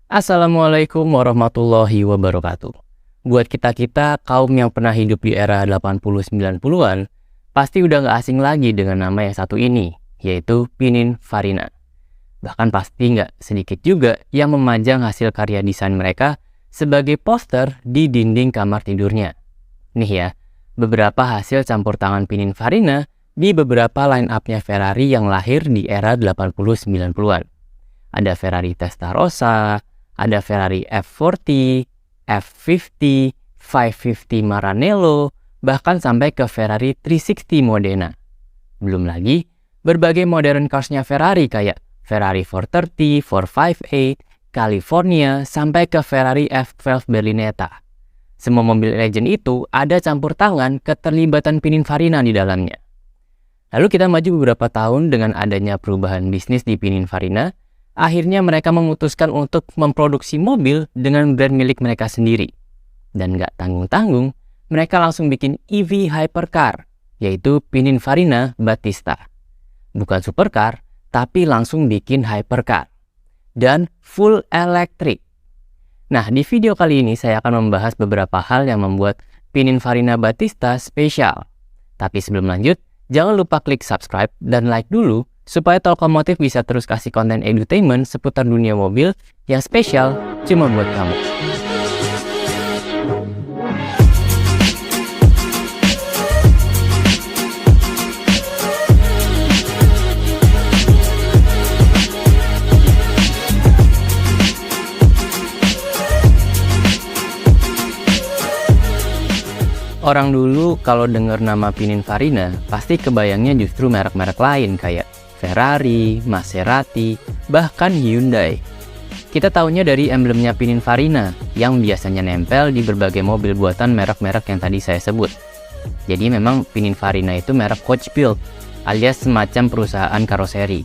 Assalamualaikum warahmatullahi wabarakatuh. Buat kita-kita kaum yang pernah hidup di era 80-90-an, pasti udah gak asing lagi dengan nama yang satu ini, yaitu Pininfarina. Bahkan pasti gak sedikit juga yang memajang hasil karya desain mereka sebagai poster di dinding kamar tidurnya. Nih ya, beberapa hasil campur tangan Pininfarina di beberapa line up-nya Ferrari yang lahir di era 80-90-an. Ada Ferrari Testarossa, ada Ferrari F40, F50, 550 Maranello, bahkan sampai ke Ferrari 360 Modena. Belum lagi berbagai modern cars-nya Ferrari kayak Ferrari 430, 458, California, sampai ke Ferrari F12 Berlinetta. Semua mobil legend itu ada campur tangan keterlibatan Pininfarina di dalamnya. Lalu kita maju beberapa tahun dengan adanya perubahan bisnis di Pininfarina. Akhirnya mereka memutuskan untuk memproduksi mobil dengan brand milik mereka sendiri. Dan gak tanggung-tanggung, mereka langsung bikin EV hypercar, yaitu Pininfarina Battista. Bukan supercar, tapi langsung bikin hypercar. Dan full electric. Nah, di video kali ini saya akan membahas beberapa hal yang membuat Pininfarina Battista spesial. Tapi sebelum lanjut, jangan lupa klik subscribe dan like dulu, supaya Talkomotif bisa terus kasih konten edutainment seputar dunia mobil yang spesial cuma buat kamu. Orang dulu kalau dengar nama Pininfarina, pasti kebayangnya justru merek-merek lain kayak Ferrari, Maserati, bahkan Hyundai. Kita taunya dari emblemnya Pininfarina yang biasanya nempel di berbagai mobil buatan merek-merek yang tadi saya sebut. Jadi memang Pininfarina itu merek coach build alias semacam perusahaan karoseri.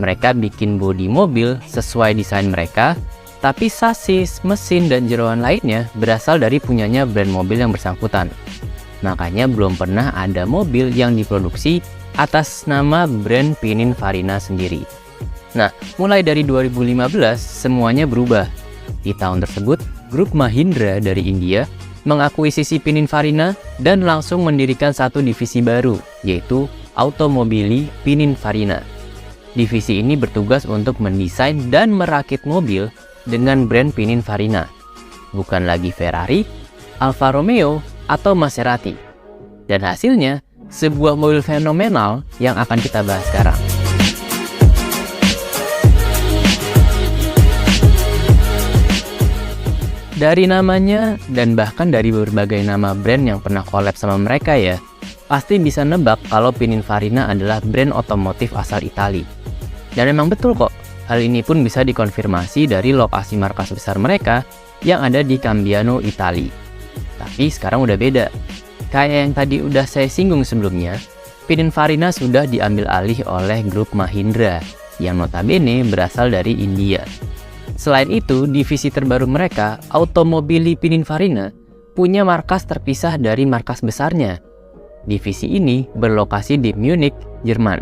Mereka bikin bodi mobil sesuai desain mereka, tapi sasis, mesin, dan jeroan lainnya berasal dari punyanya brand mobil yang bersangkutan. Makanya belum pernah ada mobil yang diproduksi atas nama brand Pininfarina sendiri. Nah, mulai dari 2015 semuanya berubah. Di tahun tersebut, grup Mahindra dari India mengakuisisi Pininfarina dan langsung mendirikan satu divisi baru, yaitu Automobili Pininfarina. Divisi ini bertugas untuk mendesain dan merakit mobil dengan brand Pininfarina. Bukan lagi Ferrari, Alfa Romeo, atau Maserati. Dan hasilnya, sebuah mobil fenomenal yang akan kita bahas sekarang. Dari namanya dan bahkan dari berbagai nama brand yang pernah collab sama mereka ya, pasti bisa nebak kalau Pininfarina adalah brand otomotif asal Itali. Dan memang betul kok, hal ini pun bisa dikonfirmasi dari lokasi markas besar mereka yang ada di Cambiano, Itali. Tapi sekarang udah beda. Kayak yang tadi udah saya singgung sebelumnya, Pininfarina sudah diambil alih oleh grup Mahindra, yang notabene berasal dari India. Selain itu, divisi terbaru mereka, Automobili Pininfarina, punya markas terpisah dari markas besarnya. Divisi ini berlokasi di Munich, Jerman.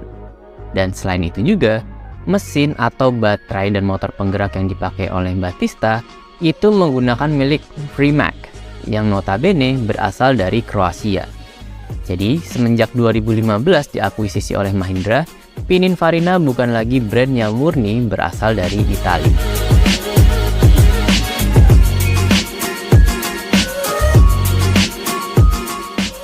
Dan selain itu juga, mesin atau baterai dan motor penggerak yang dipakai oleh Battista itu menggunakan milik Pramac, yang notabene berasal dari Kroasia. Jadi, semenjak 2015 diakuisisi oleh Mahindra, Pininfarina bukan lagi brand yang murni berasal dari Italia.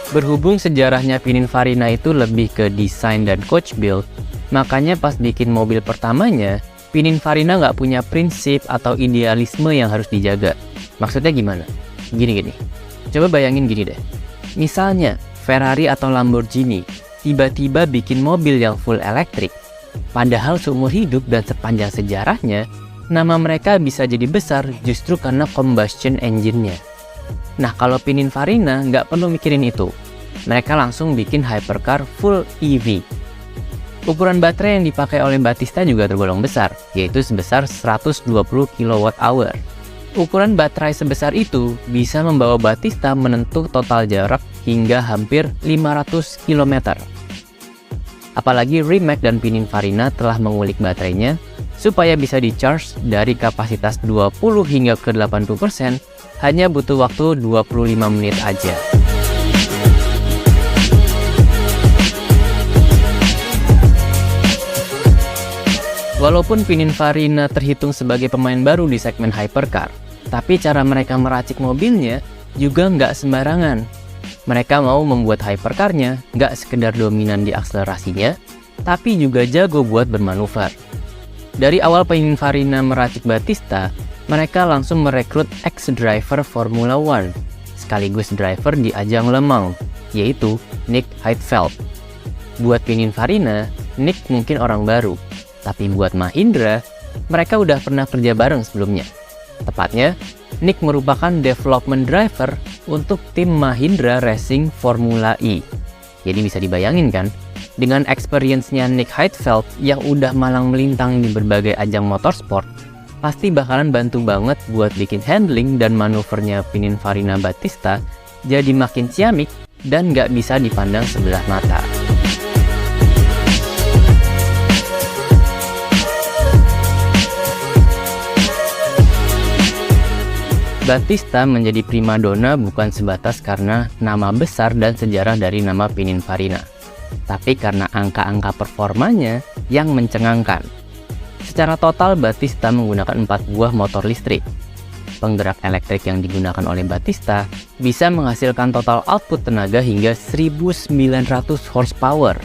Berhubung sejarahnya Pininfarina itu lebih ke desain dan coach build, makanya pas bikin mobil pertamanya, Pininfarina nggak punya prinsip atau idealisme yang harus dijaga. Maksudnya gimana? Gini. Coba bayangin gini deh. Misalnya, Ferrari atau Lamborghini tiba-tiba bikin mobil yang full elektrik. Padahal seumur hidup dan sepanjang sejarahnya, nama mereka bisa jadi besar justru karena combustion engine-nya. Nah, kalau Pininfarina nggak perlu mikirin itu. Mereka langsung bikin hypercar full EV. Ukuran baterai yang dipakai oleh Battista juga tergolong besar, yaitu sebesar 120 kWh. Ukuran baterai sebesar itu bisa membawa Battista menempuh total jarak hingga hampir 500 km. Apalagi Rimac dan Pininfarina telah mengulik baterainya Supaya bisa di-charge dari kapasitas 20 hingga ke 80%, hanya butuh waktu 25 menit aja. Walaupun Pininfarina terhitung sebagai pemain baru di segmen hypercar, tapi cara mereka meracik mobilnya juga nggak sembarangan. Mereka mau membuat hypercar-nya nggak sekedar dominan di akselerasinya, tapi juga jago buat bermanuver. Dari awal Pininfarina meracik Battista, mereka langsung merekrut ex-driver Formula One, sekaligus driver di ajang Le Mans, yaitu Nick Heidfeld. Buat Pininfarina, Nick mungkin orang baru, tapi buat Mahindra, mereka udah pernah kerja bareng sebelumnya. Tepatnya, Nick merupakan development driver untuk tim Mahindra Racing Formula E. Jadi bisa dibayangin kan, dengan experience-nya Nick Heidfeld yang udah malang melintang di berbagai ajang motorsport, pasti bakalan bantu banget buat bikin handling dan manuvernya Pininfarina Battista jadi makin ciamik dan nggak bisa dipandang sebelah mata. Battista menjadi primadona bukan sebatas karena nama besar dan sejarah dari nama Pininfarina, tapi karena angka-angka performanya yang mencengangkan. Secara total, Battista menggunakan 4 buah motor listrik. Penggerak elektrik yang digunakan oleh Battista bisa menghasilkan total output tenaga hingga 1900 horsepower,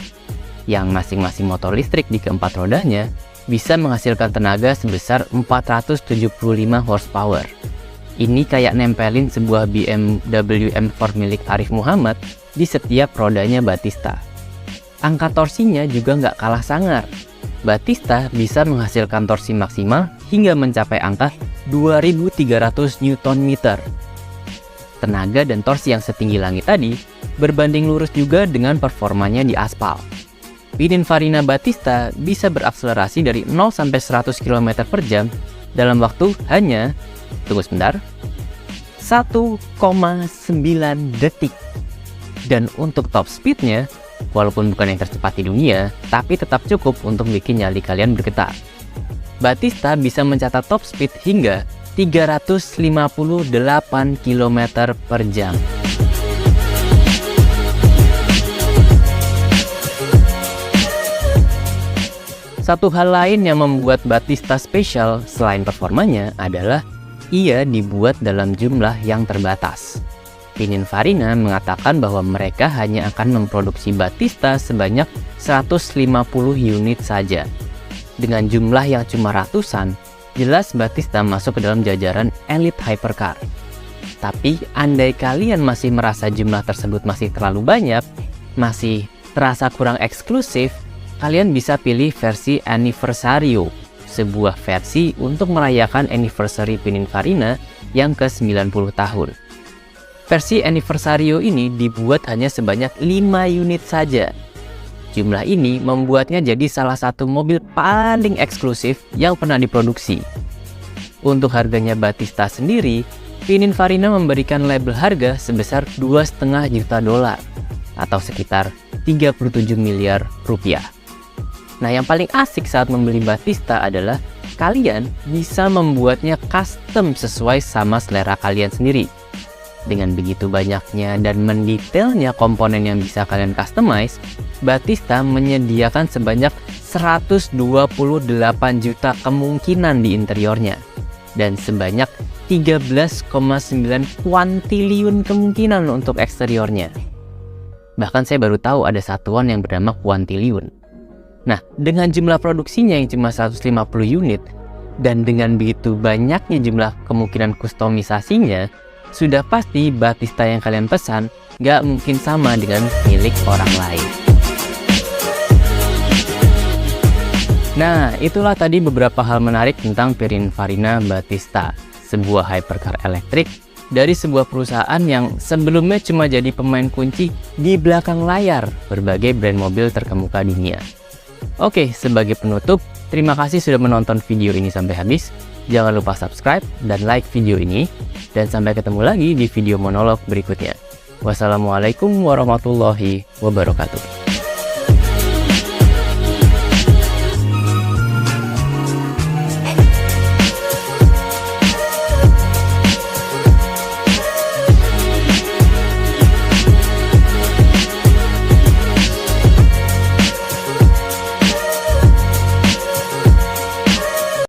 yang masing-masing motor listrik di keempat rodanya bisa menghasilkan tenaga sebesar 475 horsepower. Ini kayak nempelin sebuah BMW M4 milik Arif Muhammad di setiap rodanya Battista. Angka torsinya juga nggak kalah sangar. Battista bisa menghasilkan torsi maksimal hingga mencapai angka 2300 Nm. Tenaga dan torsi yang setinggi langit tadi berbanding lurus juga dengan performanya di aspal. Pininfarina Battista bisa berakselerasi dari 0 sampai 100 km per jam dalam waktu hanya, tunggu sebentar, 1,9 detik. Dan untuk top speednya, walaupun bukan yang tercepat di dunia, tapi tetap cukup untuk bikin nyali kalian bergetar. Battista bisa mencatat top speed hingga 358 km per jam. Satu hal lain yang membuat Battista spesial selain performanya adalah ia dibuat dalam jumlah yang terbatas. Pininfarina mengatakan bahwa mereka hanya akan memproduksi Battista sebanyak 150 unit saja. Dengan jumlah yang cuma ratusan, jelas Battista masuk ke dalam jajaran elite hypercar. Tapi andai kalian masih merasa jumlah tersebut masih terlalu banyak, masih terasa kurang eksklusif, kalian bisa pilih versi Anniversario, sebuah versi untuk merayakan anniversary Pininfarina yang ke-90 tahun. Versi Anniversario ini dibuat hanya sebanyak 5 unit saja. Jumlah ini membuatnya jadi salah satu mobil paling eksklusif yang pernah diproduksi. Untuk harganya Battista sendiri, Pininfarina memberikan label harga sebesar $2,5 juta atau sekitar 37 miliar rupiah. Nah, yang paling asik saat membeli Battista adalah kalian bisa membuatnya custom sesuai sama selera kalian sendiri. Dengan begitu banyaknya dan mendetailnya komponen yang bisa kalian customize, Battista menyediakan sebanyak 128 juta kemungkinan di interiornya dan sebanyak 13,9 kuantiliun kemungkinan untuk eksteriornya. Bahkan saya baru tahu ada satuan yang bernama kuantiliun. Nah, dengan jumlah produksinya yang cuma 150 unit dan dengan begitu banyaknya jumlah kemungkinan kustomisasinya, sudah pasti Battista yang kalian pesan nggak mungkin sama dengan milik orang lain. Nah, itulah tadi beberapa hal menarik tentang Pininfarina Battista, sebuah hypercar elektrik dari sebuah perusahaan yang sebelumnya cuma jadi pemain kunci di belakang layar berbagai brand mobil terkemuka dunia. Oke, sebagai penutup, terima kasih sudah menonton video ini sampai habis. Jangan lupa subscribe dan like video ini. Dan sampai ketemu lagi di video monolog berikutnya. Wassalamualaikum warahmatullahi wabarakatuh.